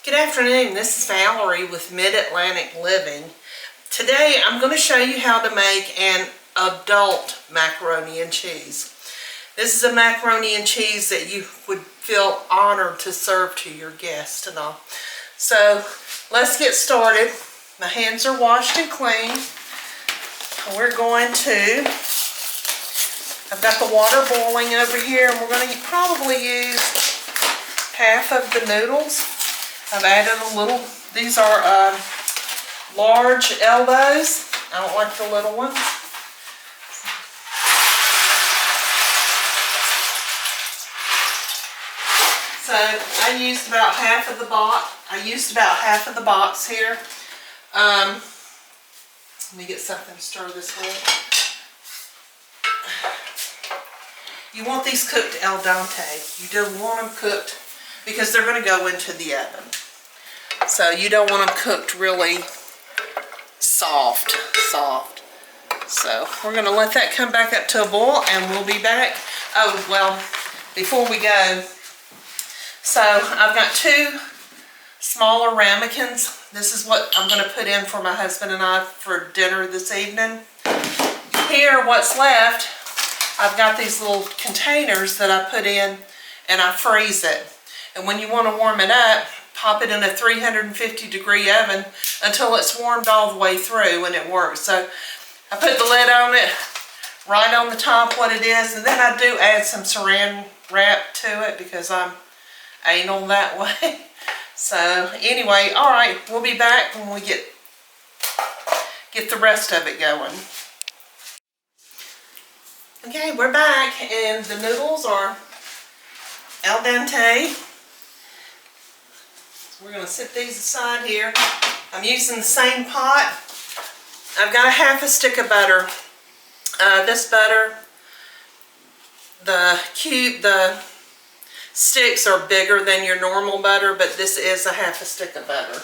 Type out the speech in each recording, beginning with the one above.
Good afternoon, this is Valerie with Mid-Atlantic Living. Today I'm going to show you how to make an adult macaroni and cheese. This is a macaroni and cheese that you would feel honored to serve to your guests and all. So let's get started. My hands are washed and clean. We're going to, I've got the water boiling over here, and we're going to probably use half of the noodles. I've added a little, these are large elbows. I don't like the little ones. So I used about half of the box. Here. Let me get something to stir this with. You want these cooked al dente. You don't want them cooked because they're going to go into the oven. So you don't want them cooked really soft. So we're going to let that come back up to a boil and we'll be back. Oh, well, before we go, so I've got two smaller ramekins. This is what I'm going to put in for my husband and I for dinner this evening. Here, what's left, I've got these little containers that I put in and I freeze it. And when you want to warm it up, pop it in a 350-degree oven until it's warmed all the way through and it works. So I put the lid on it, right on the top what it is, and then I do add some saran wrap to it because I'm anal that way. So anyway, all right, we'll be back when we get the rest of it going. Okay, we're back, and the noodles are al dente. We're going to set these aside here. I'm using the same pot. I've got a half a stick of butter. This butter, the sticks are bigger than your normal butter, but this is a half a stick of butter.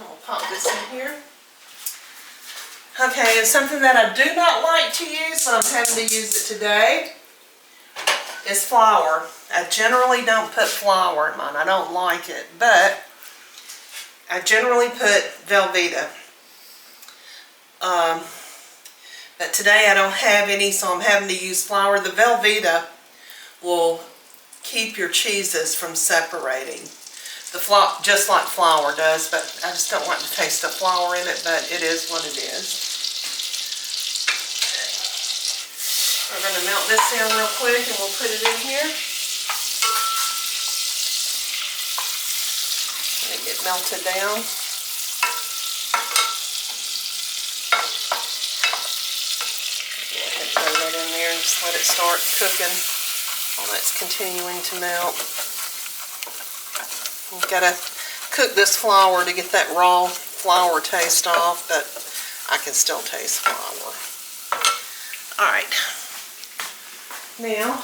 I'll pop this in here. Okay, and something that I do not like to use, but I'm having to use it today, is flour. I generally don't put flour in mine. I don't like it, but I generally put Velveeta. But today I don't have any, so I'm having to use flour. The Velveeta will keep your cheeses from separating. Just like flour does, but I just don't like the taste of flour in it, but it is what it is. We're going to melt this down real quick and we'll put it in here. Let it get melted down. Go ahead and throw that in there and just let it start cooking while that's continuing to melt. You've got to cook this flour to get that raw flour taste off, but I can still taste flour. Alright. Now,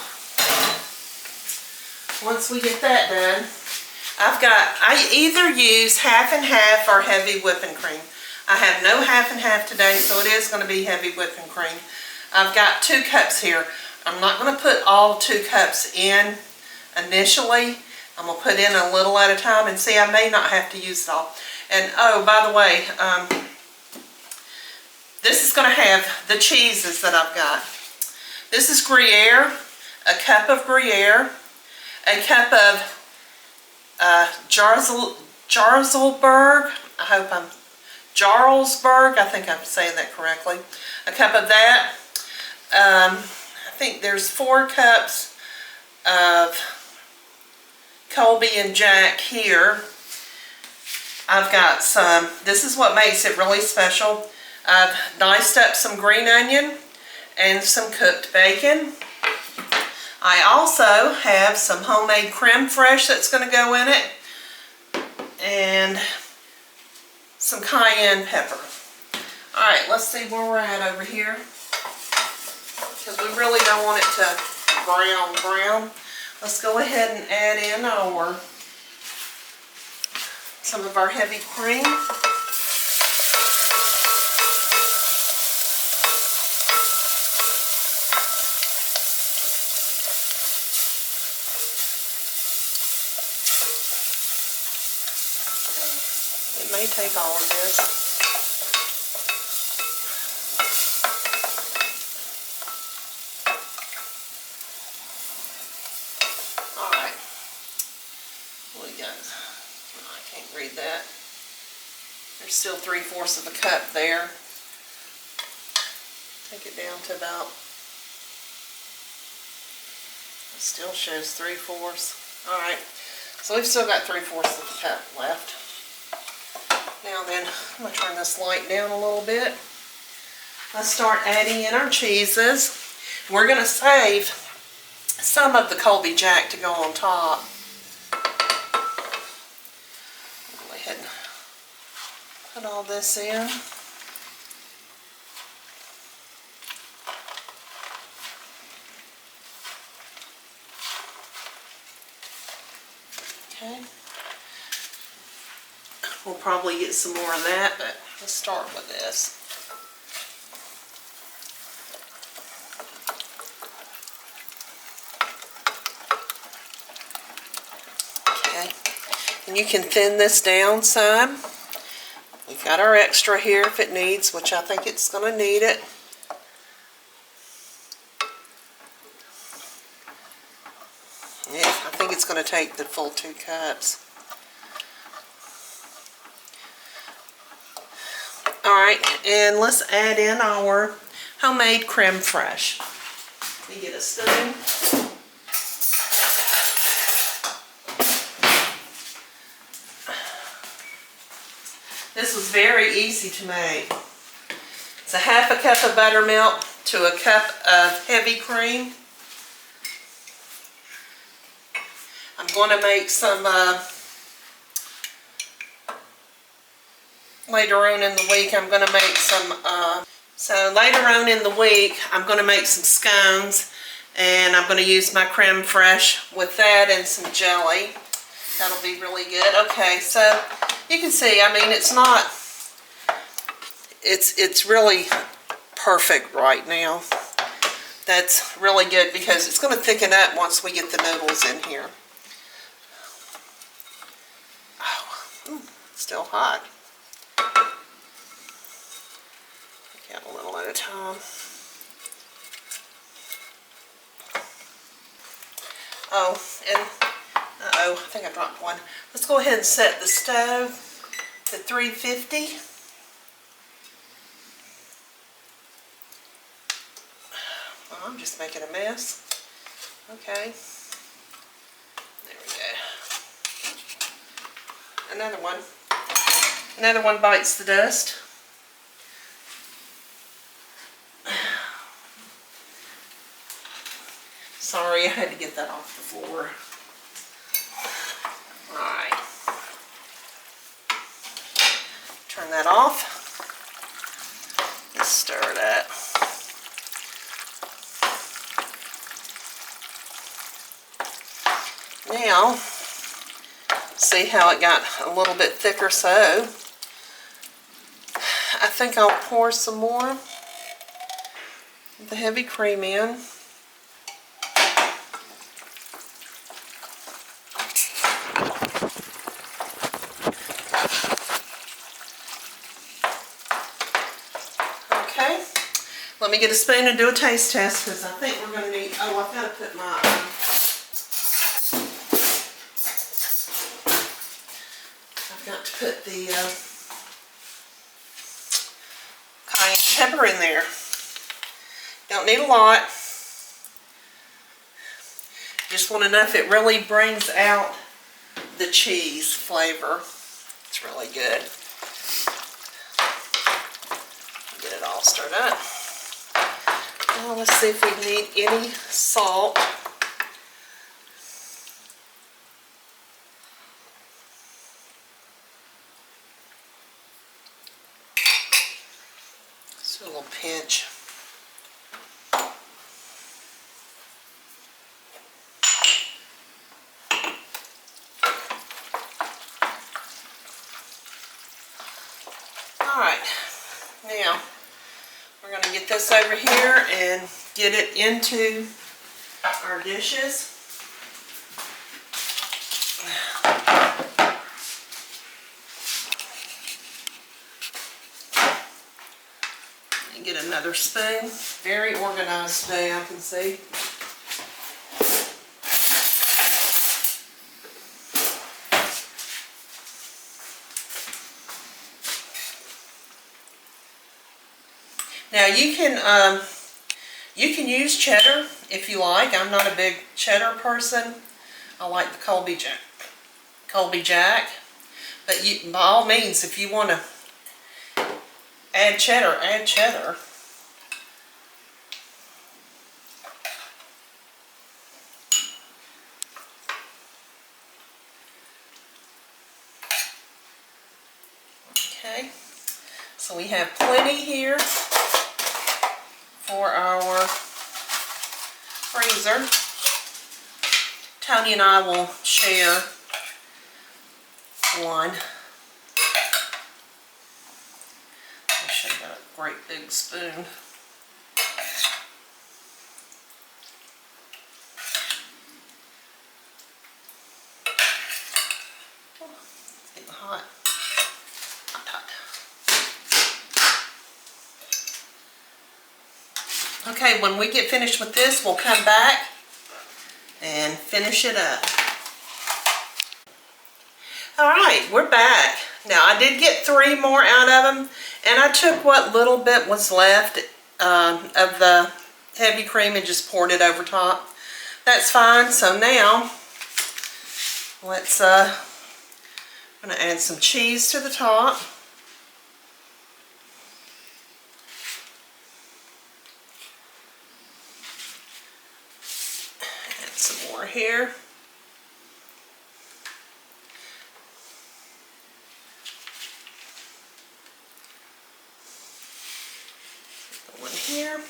once we get that done, I either use half and half or heavy whipping cream. I have no half and half today, so it is going to be heavy whipping cream. I've got 2 cups here. I'm not going to put all 2 cups in initially. I'm going to put in a little at a time, and see, I may not have to use it all. And oh, by the way, this is going to have the cheeses that I've got. This is Gruyere, a cup of Gruyere, a cup of Jarlsberg, Jarlsberg, I think I'm saying that correctly, a cup of that. I think there's 4 cups of Colby and Jack here. I've got some, this is what makes it really special. I've diced up some green onion and some cooked bacon. I also have some homemade creme fraiche that's going to go in it, and some cayenne pepper. Alright, let's see where we're at over here, because we really don't want it to brown. Let's go ahead and add in some of our heavy cream. may take all of this. All right. We got, I can't read that. There's still 3/4 of a cup there. Take it down to about, it still shows 3/4. All right, so we've still got 3/4 of the cup left. Now then, I'm gonna turn this light down a little bit. Let's start adding in our cheeses. We're gonna save some of the Colby Jack to go on top. Go ahead and put all this in. Okay. We'll probably get some more of that, but let's start with this. Okay. And you can thin this down some. We've got our extra here if it needs, which I think it's going to need it. Yeah, I think it's going to take the full 2 cups. Alright, and let's add in our homemade creme fraiche. Let me get a spoon. This was very easy to make. It's a 1/2 cup of buttermilk to a cup of heavy cream. I'm going to make some later on in the week. I'm going to make some so later on in the week I'm going to make some scones, and I'm going to use my creme fraiche with that and some jelly. That'll be really good. Okay, so you can see, I mean, it's not, it's really perfect right now. That's really good because it's going to thicken up once we get the noodles in here. Oh, still hot. Get a little at a time. Oh, and uh-oh, I think I dropped one. Let's go ahead and set the stove to 350. Oh, I'm just making a mess. Okay. There we go. Another one. Another one bites the dust. Sorry, I had to get that off the floor. Alright. Turn that off. Just stir it up. Now, see how it got a little bit thicker, so I think I'll pour some more of the heavy cream in. Okay, let me get a spoon and do a taste test because I think we're going to need, oh, I've got to put my put the cayenne pepper in there. Don't need a lot. Just want to know if it really brings out the cheese flavor. It's really good. Get it all stirred up. Now let's see if we need any salt. A little pinch. Alright, now we're going to get this over here and get it into our dishes. another spoon. Very organized today, I can see. Now you can use cheddar if you like. I'm not a big cheddar person. I like the Colby Jack. But you, by all means, if you want to add cheddar, add cheddar. Okay, so we have plenty here for our freezer. Tony and I will share one. I should have got a great big spoon. Oh, it's getting hot. Hot, hot. Okay, when we get finished with this, we'll come back and finish it up. Alright, we're back. Now I did get 3 more out of them, and I took what little bit was left of the heavy cream and just poured it over top. That's fine. So now let's I'm going to add some cheese to the top. Add some more here. One here.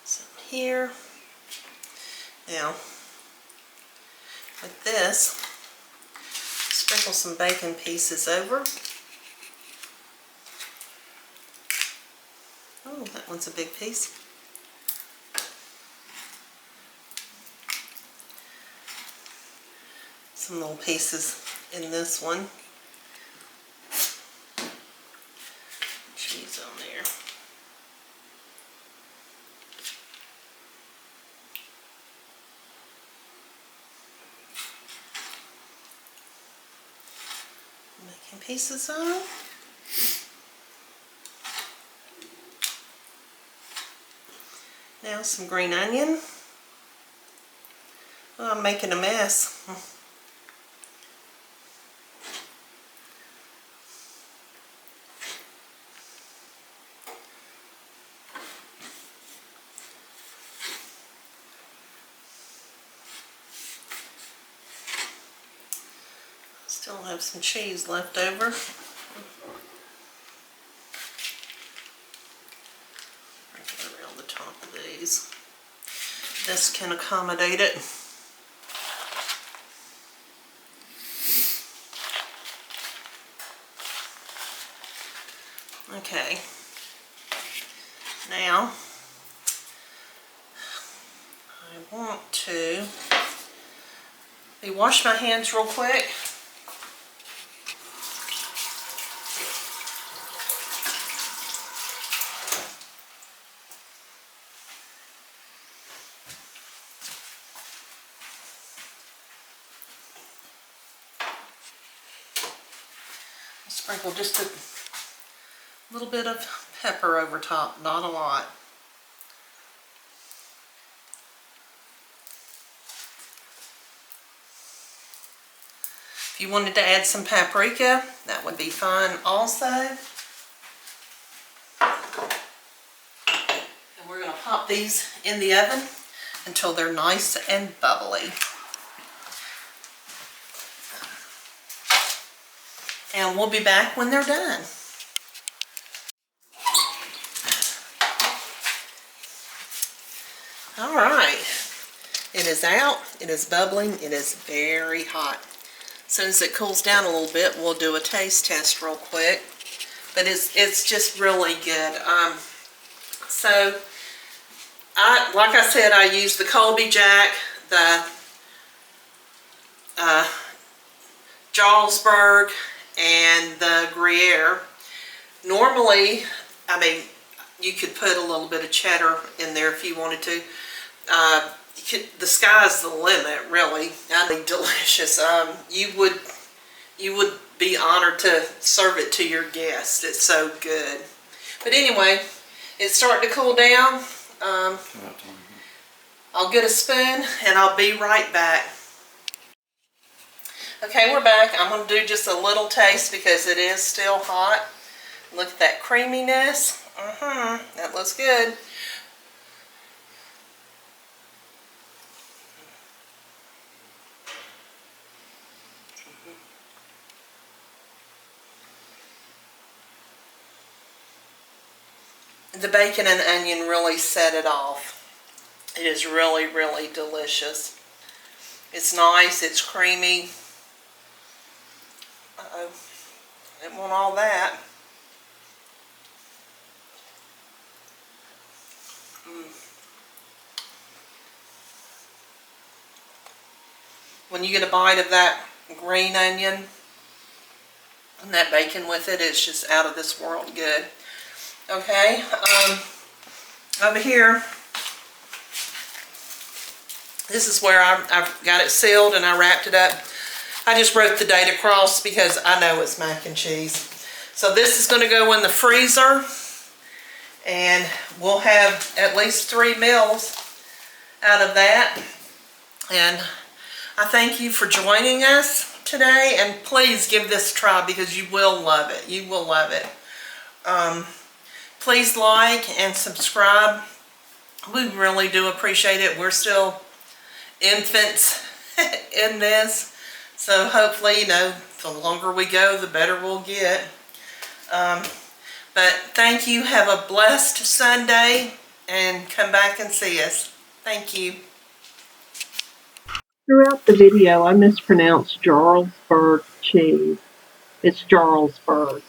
Some here. Now, with this, sprinkle some bacon pieces over. Oh, that one's a big piece. Some little pieces in this one. Cheese on there. Making pieces on. Now some green onion. Oh, I'm making a mess. Still have some cheese left over. Right around the top of these. This can accommodate it. Okay. Now, I want to wash my hands real quick. Sprinkle just a little bit of pepper over top, not a lot. If you wanted to add some paprika, that would be fine also. And we're going to pop these in the oven until they're nice and bubbly. And we'll be back when they're done. All right, it is out, it is bubbling, it is very hot. As soon as it cools down a little bit, we'll do a taste test real quick. But it's just really good. So, like I said, I used the Colby Jack the Jarlsberg and the Gruyere. Normally, I mean, you could put a little bit of cheddar in there if you wanted to. The sky's the limit, really. I mean, delicious. You would be honored to serve it to your guests. It's so good. But anyway, it's starting to cool down. I'll get a spoon and I'll be right back. Okay, we're back. I'm going to do just a little taste because it is still hot. Look at that creaminess. That looks good. The bacon and onion really set it off. It is really, really delicious. It's nice, it's creamy. Uh-oh, didn't want all that. When you get a bite of that green onion and that bacon with it, it's just out of this world good. Okay, over here, this is where I've got it sealed and I wrapped it up. I just wrote the date across because I know it's mac and cheese. So this is going to go in the freezer and we'll have at least 3 meals out of that. And I thank you for joining us today, and please give this a try because you will love it. You will love it. Please like and subscribe. We really do appreciate it. We're still infants in this. So hopefully, the longer we go, the better we'll get. But thank you. Have a blessed Sunday and come back and see us. Thank you. Throughout the video, I mispronounced Jarlsberg cheese. It's Jarlsberg.